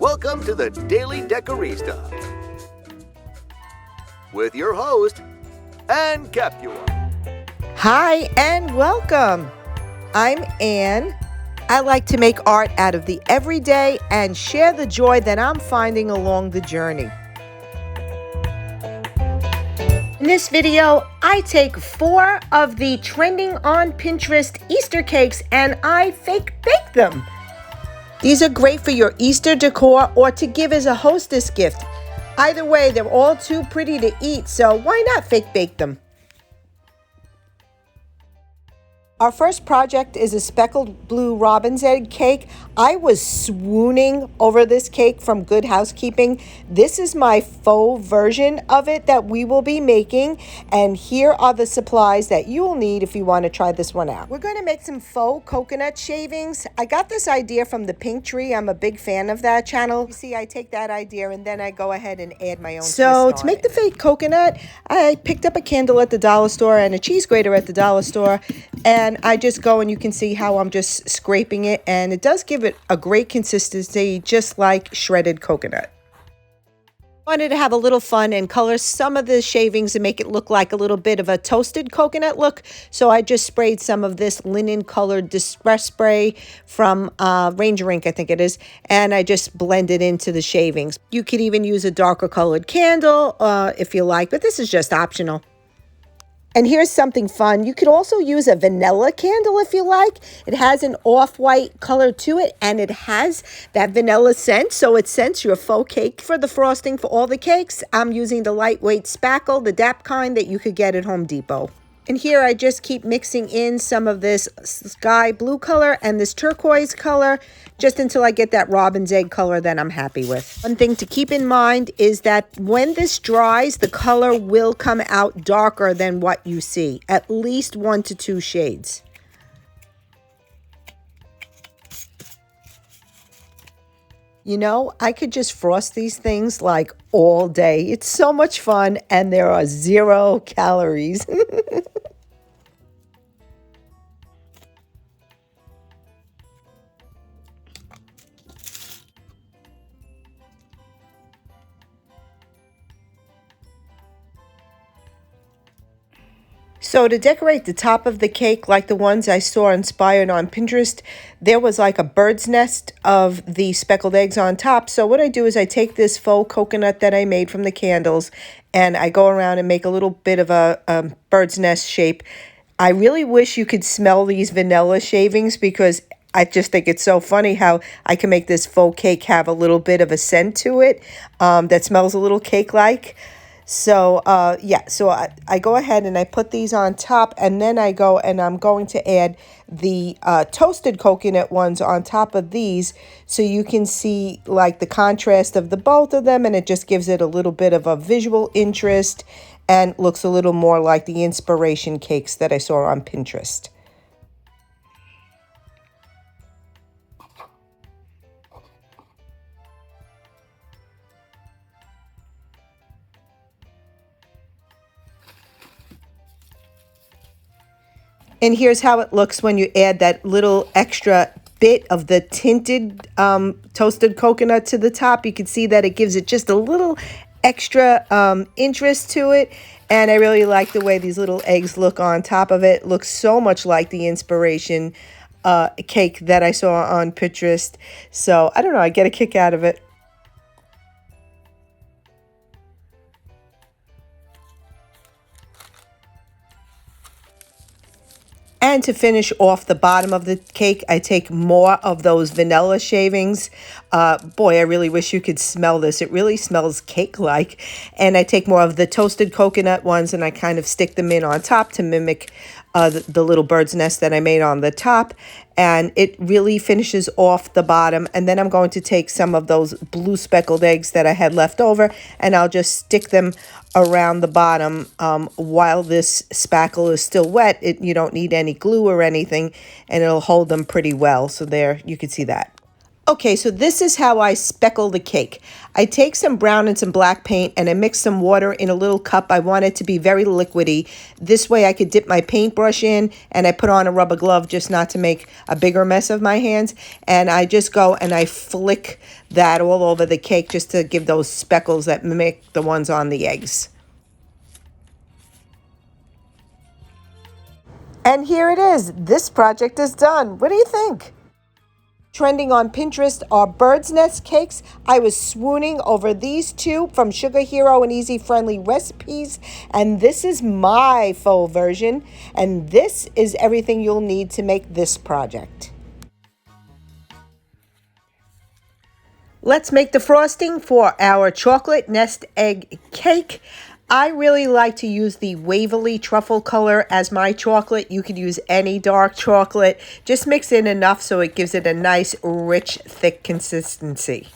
Welcome to the Daily Decorista with your host, Ann Capua. Hi and welcome. I'm Ann. I like to make art out of the everyday and share the joy that I'm finding along the journey. In this video, I take 4 of the trending on Pinterest Easter cakes and I fake bake them. These are great for your Easter decor or to give as a hostess gift. Either way, they're all too pretty to eat, so why not fake bake them? Our first project is a speckled blue robin's egg cake. I was swooning over this cake from Good Housekeeping. This is my faux version of it that we will be making. And here are the supplies that you will need if you want to try this one out. We're going to make some faux coconut shavings. I got this idea from the Pink Tree. I'm a big fan of that channel. You see, I take that idea and then I go ahead and add my own twist on it. To make the fake coconut, I picked up a candle at the dollar store and a cheese grater at the dollar store. And I just go and you can see how I'm just scraping it, and it does give it a great consistency, just like shredded coconut. I wanted to have a little fun and color some of the shavings and make it look like a little bit of a toasted coconut look. So I just sprayed some of this linen colored distress spray from Ranger Ink, I think it is, and I just blended into the shavings. You could even use a darker colored candle if you like, but this is just optional. And here's something fun. You could also use a vanilla candle if you like. It has an off-white color to it, and it has that vanilla scent, so it scents your faux cake. For the frosting for all the cakes, I'm using the lightweight spackle, the DAP kind that you could get at Home Depot. And here I just keep mixing in some of this sky blue color and this turquoise color just until I get that robin's egg color that I'm happy with. One thing to keep in mind is that when this dries, the color will come out darker than what you see, at least 1 to 2 shades. You know, I could just frost these things like all day. It's so much fun and there are 0 calories. So to decorate the top of the cake, like the ones I saw inspired on Pinterest, there was like a bird's nest of the speckled eggs on top. So what I do is I take this faux coconut that I made from the candles and I go around and make a little bit of a bird's nest shape. I really wish you could smell these vanilla shavings because I just think it's so funny how I can make this faux cake have a little bit of a scent to it that smells a little cake-like. So, I go ahead and I put these on top, and then I go and I'm going to add the toasted coconut ones on top of these so you can see like the contrast of the both of them, and it just gives it a little bit of a visual interest and looks a little more like the inspiration cakes that I saw on Pinterest. And here's how it looks when you add that little extra bit of the tinted toasted coconut to the top. You can see that it gives it just a little extra interest to it. And I really like the way these little eggs look on top of it. It looks so much like the inspiration cake that I saw on Pinterest. So I don't know, I get a kick out of it. And to finish off the bottom of the cake, I take more of those vanilla shavings. Boy, I really wish you could smell this. It really smells cake-like. And I take more of the toasted coconut ones and I kind of stick them in on top to mimic the little bird's nest that I made on the top. And it really finishes off the bottom. And then I'm going to take some of those blue speckled eggs that I had left over and I'll just stick them around the bottom while this spackle is still wet. You don't need any glue or anything, and it'll hold them pretty well. So there, you can see that. Okay, so this is how I speckle the cake. I take some brown and some black paint and I mix some water in a little cup. I want it to be very liquidy. This way I could dip my paintbrush in and I put on a rubber glove just not to make a bigger mess of my hands. And I just go and I flick that all over the cake just to give those speckles that mimic the ones on the eggs. And here it is. This project is done. What do you think? Trending on Pinterest are bird's nest cakes. I was swooning over these two from Sugar Hero and Easy Friendly Recipes. And this is my faux version. And this is everything you'll need to make this project. Let's make the frosting for our chocolate nest egg cake. I really like to use the Waverly truffle color as my chocolate. You could use any dark chocolate. Just mix in enough so it gives it a nice, rich, thick consistency.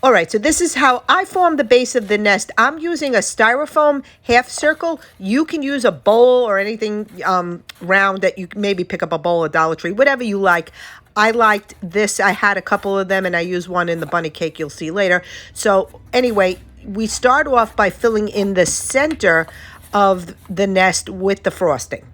All right, so this is how I form the base of the nest. I'm using a styrofoam half circle. You can use a bowl or anything round that you can maybe pick up a bowl at Dollar Tree, whatever you like. I liked this. I had a couple of them and I used one in the bunny cake you'll see later. So anyway, we start off by filling in the center of the nest with the frosting.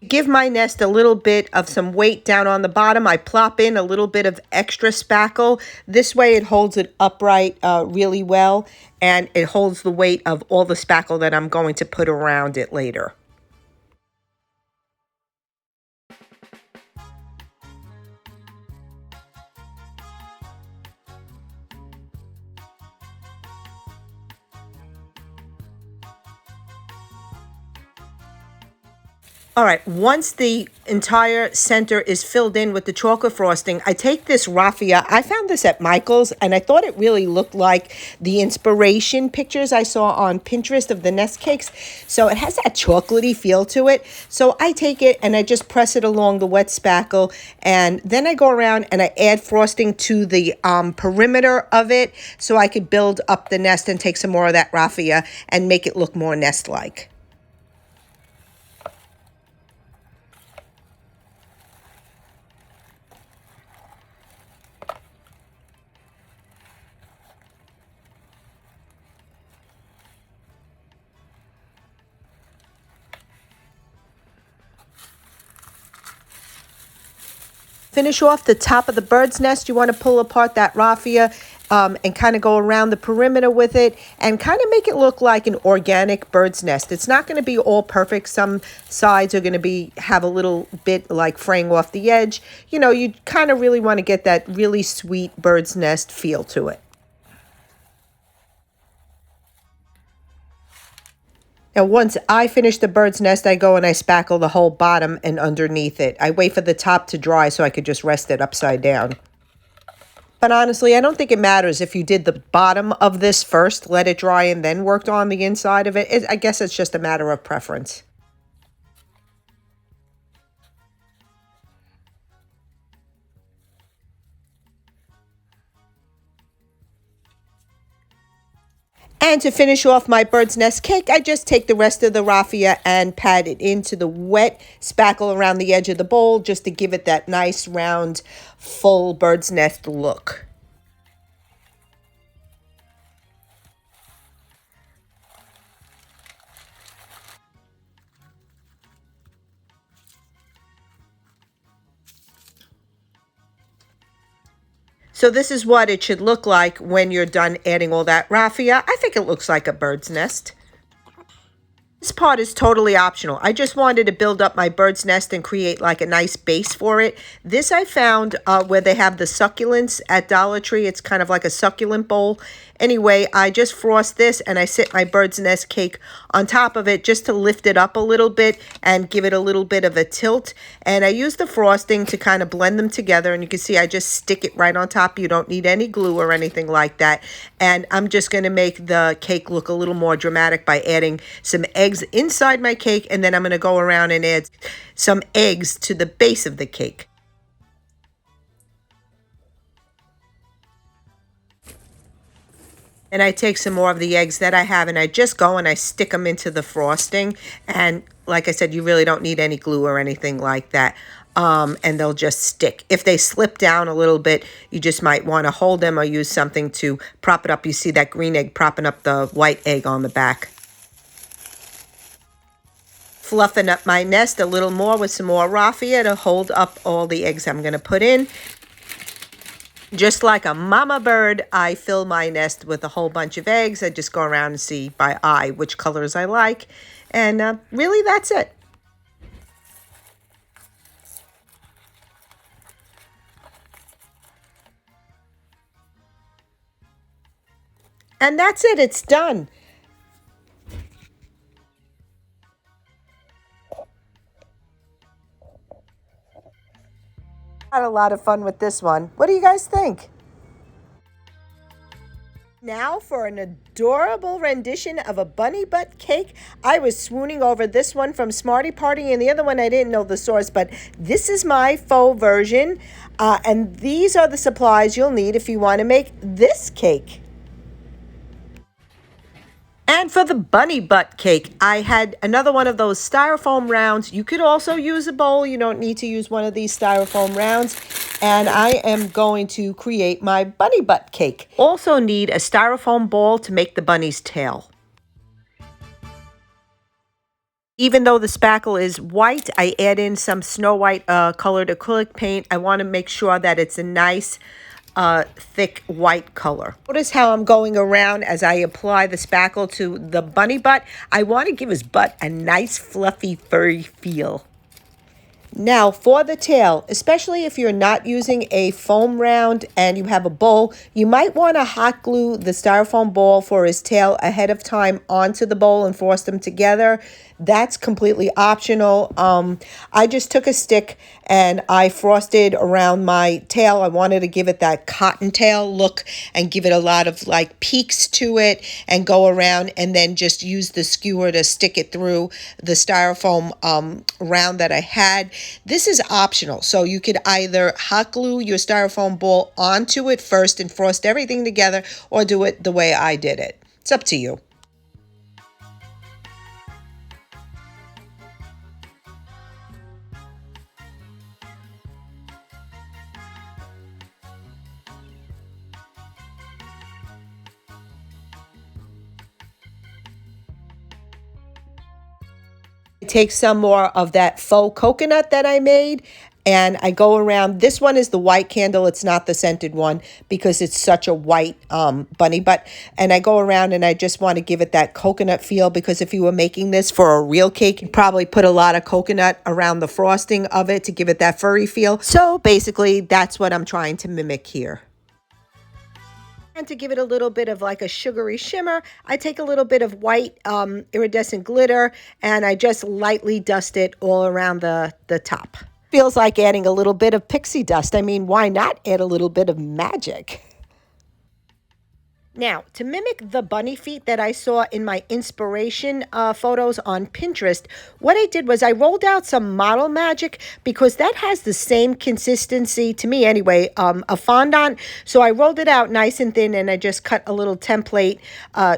Give my nest a little bit of some weight down on the bottom. I plop in a little bit of extra spackle. This way it holds it upright really well, and it holds the weight of all the spackle that I'm going to put around it later. All right, once the entire center is filled in with the chocolate frosting, I take this raffia. I found this at Michael's, and I thought it really looked like the inspiration pictures I saw on Pinterest of the nest cakes. So it has that chocolatey feel to it. So I take it and I just press it along the wet spackle, and then I go around and I add frosting to the perimeter of it so I could build up the nest and take some more of that raffia and make it look more nest-like. Finish off the top of the bird's nest. You want to pull apart that raffia and kind of go around the perimeter with it and kind of make it look like an organic bird's nest. It's not going to be all perfect. Some sides are going to have a little bit like fraying off the edge. You know, you kind of really want to get that really sweet bird's nest feel to it. Now, once I finish the bird's nest, I go and I spackle the whole bottom and underneath it. I wait for the top to dry so I could just rest it upside down. But honestly, I don't think it matters if you did the bottom of this first, let it dry, and then worked on the inside of it. I guess it's just a matter of preference. And to finish off my bird's nest cake, I just take the rest of the raffia and pat it into the wet spackle around the edge of the bowl just to give it that nice round, full bird's nest look. So this is what it should look like when you're done adding all that raffia. I think it looks like a bird's nest. This part is totally optional. I just wanted to build up my bird's nest and create like a nice base for it. This I found where they have the succulents at Dollar Tree. It's kind of like a succulent bowl. Anyway, I just frost this and I sit my bird's nest cake on top of it just to lift it up a little bit and give it a little bit of a tilt. And I use the frosting to kind of blend them together. And you can see I just stick it right on top. You don't need any glue or anything like that. And I'm just going to make the cake look a little more dramatic by adding some eggs inside my cake. And then I'm going to go around and add some eggs to the base of the cake. And I take some more of the eggs that I have and I just go and I stick them into the frosting. And like I said, you really don't need any glue or anything like that. And they'll just stick. If they slip down a little bit, you just might want to hold them or use something to prop it up. You see that green egg propping up the white egg on the back. Fluffing up my nest a little more with some more raffia to hold up all the eggs I'm going to put in. Just like a mama bird, I fill my nest with a whole bunch of eggs. I just go around and see by eye which colors I like. And really, that's it. And that's it. It's done. Had a lot of fun with this one. What do you guys think? Now for an adorable rendition of a bunny butt cake. I was swooning over this one from Smarty Party and the other one I didn't know the source, but this is my faux version. And these are the supplies you'll need if you want to make this cake. And for the bunny butt cake, I had another one of those styrofoam rounds. You could also use a bowl. You don't need to use one of these styrofoam rounds. And I am going to create my bunny butt cake. Also need a styrofoam ball to make the bunny's tail. Even though the spackle is white, I add in some Snow White colored acrylic paint. I want to make sure that it's a nice thick white color. Notice how I'm going around as I apply the spackle to the bunny butt. I want to give his butt a nice fluffy furry feel. Now for the tail, especially if you're not using a foam round and you have a bowl, you might want to hot glue the styrofoam ball for his tail ahead of time onto the bowl and force them together. That's completely optional. I just took a stick and I frosted around my tail. I wanted to give it that cottontail look and give it a lot of like peaks to it and go around and then just use the skewer to stick it through the styrofoam round that I had. This is optional, so you could either hot glue your styrofoam ball onto it first and frost everything together or do it the way I did it. It's up to you. Take some more of that faux coconut that I made and I go around. This one is the white candle. It's not the scented one because it's such a white bunny butt. And I go around and I just want to give it that coconut feel because if you were making this for a real cake, you'd probably put a lot of coconut around the frosting of it to give it that furry feel. So basically, that's what I'm trying to mimic here. And to give it a little bit of like a sugary shimmer, I take a little bit of white iridescent glitter and I just lightly dust it all around the top. Feels like adding a little bit of pixie dust. I mean, why not add a little bit of magic? Now, to mimic the bunny feet that I saw in my inspiration photos on Pinterest, what I did was I rolled out some Model Magic because that has the same consistency, to me anyway, a fondant. So I rolled it out nice and thin and I just cut a little template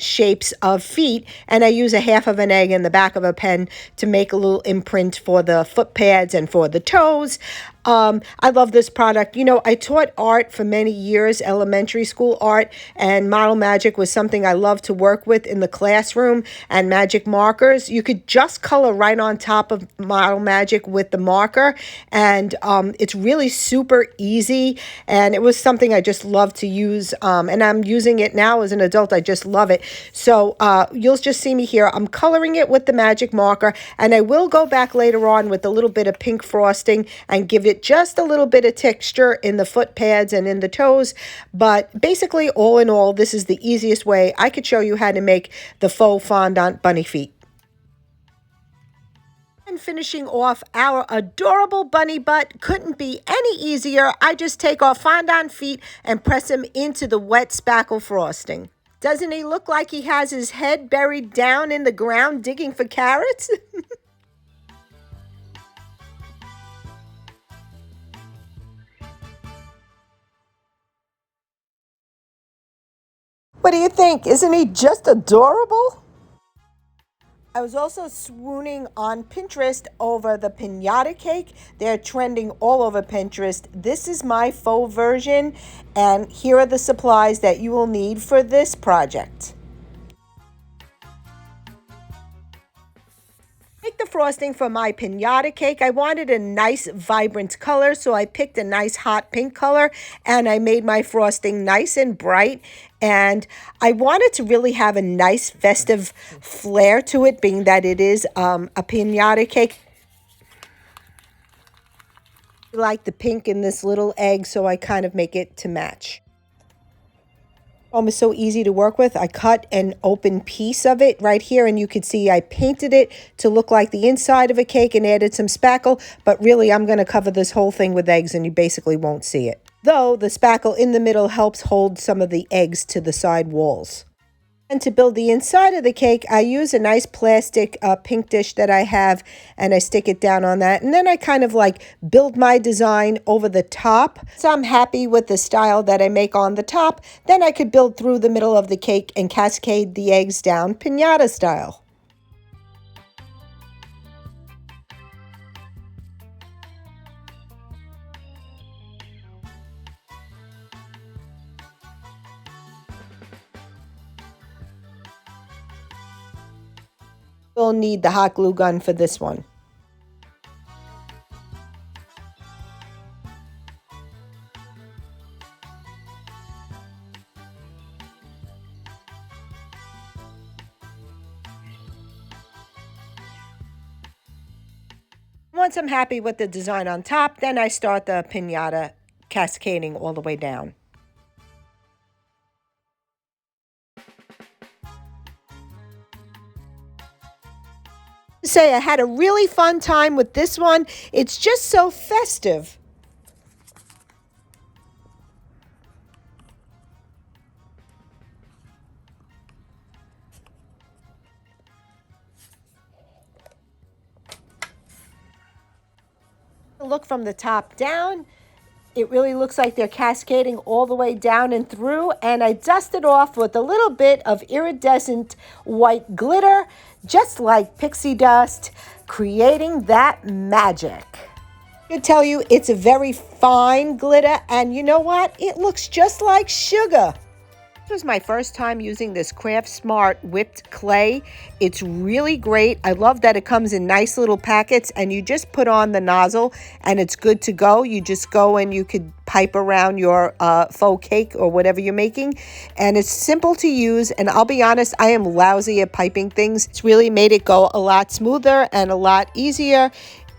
shapes of feet. And I use a half of an egg in the back of a pen to make a little imprint for the foot pads and for the toes. I love this product. You know, I taught art for many years, elementary school art, and Model Magic was something I loved to work with in the classroom, and magic markers. You could just color right on top of Model Magic with the marker, and it's really super easy, and it was something I just love to use, and I'm using it now as an adult. I just love it. So you'll just see me here. I'm coloring it with the magic marker, and I will go back later on with a little bit of pink frosting and give it just a little bit of texture in the foot pads and in the toes. But basically, all in all, this is the easiest way I could show you how to make the faux fondant bunny feet. And finishing off our adorable bunny butt couldn't be any easier. I just take our fondant feet and press them into the wet spackle frosting. Doesn't he look like he has his head buried down in the ground digging for carrots? What do you think? Isn't he just adorable? I was also swooning on Pinterest over the pinata cake. They're trending all over Pinterest. This is my faux version, and here are the supplies that you will need for this project. Make the frosting for my pinata cake. I wanted a nice vibrant color, so I picked a nice hot pink color, and I made my frosting nice and bright. And I wanted to really have a nice festive flair to it, being that it is a pinata cake. I like the pink in this little egg, so I kind of make it to match. Is so easy to work with. I cut an open piece of it right here, and you can see I painted it to look like the inside of a cake and added some spackle, but really I'm going to cover this whole thing with eggs and you basically won't see it. Though the spackle in the middle helps hold some of the eggs to the side walls. And to build the inside of the cake, I use a nice plastic pink dish that I have, and I stick it down on that. And then I kind of like build my design over the top. So I'm happy with the style that I make on the top. Then I could build through the middle of the cake and cascade the eggs down pinata style. We'll need the hot glue gun for this one. Once I'm happy with the design on top, then I start the pinata cascading all the way down. Say I had a really fun time with this one. It's just so festive. Look from the top down. It really looks like they're cascading all the way down and through, and I dusted off with a little bit of iridescent white glitter, just like pixie dust, creating that magic. I tell you, it's a very fine glitter, and you know what? It looks just like sugar. This was my first time using this Craft Smart whipped clay. It's really great. I love that it comes in nice little packets and you just put on the nozzle and it's good to go. You just go and you could pipe around your faux cake or whatever you're making. And it's simple to use, and I'll be honest, I am lousy at piping things. It's really made it go a lot smoother and a lot easier.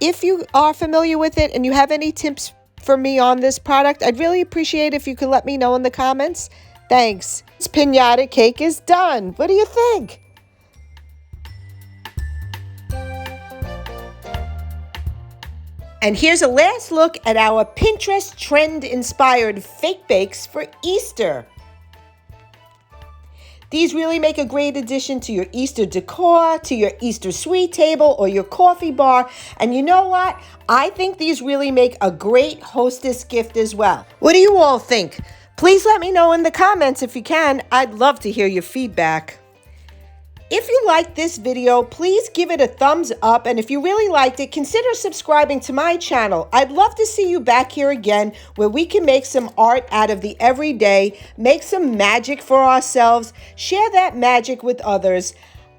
If you are familiar with it and you have any tips for me on this product, I'd really appreciate if you could let me know in the comments. Thanks. This pinata cake is done. What do you think? And here's a last look at our Pinterest trend-inspired fake bakes for Easter. These really make a great addition to your Easter decor, to your Easter sweet table, or your coffee bar. And you know what? I think these really make a great hostess gift as well. What do you all think? Please let me know in the comments if you can. I'd love to hear your feedback. If you liked this video, please give it a thumbs up. And if you really liked it, consider subscribing to my channel. I'd love to see you back here again, where we can make some art out of the everyday, make some magic for ourselves, share that magic with others.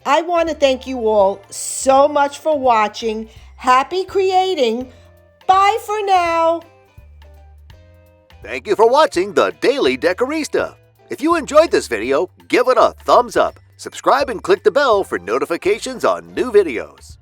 I want to thank you all so much for watching. Happy creating. Bye for now. Thank you for watching The Daily Decorista. If you enjoyed this video, give it a thumbs up, subscribe and click the bell for notifications on new videos.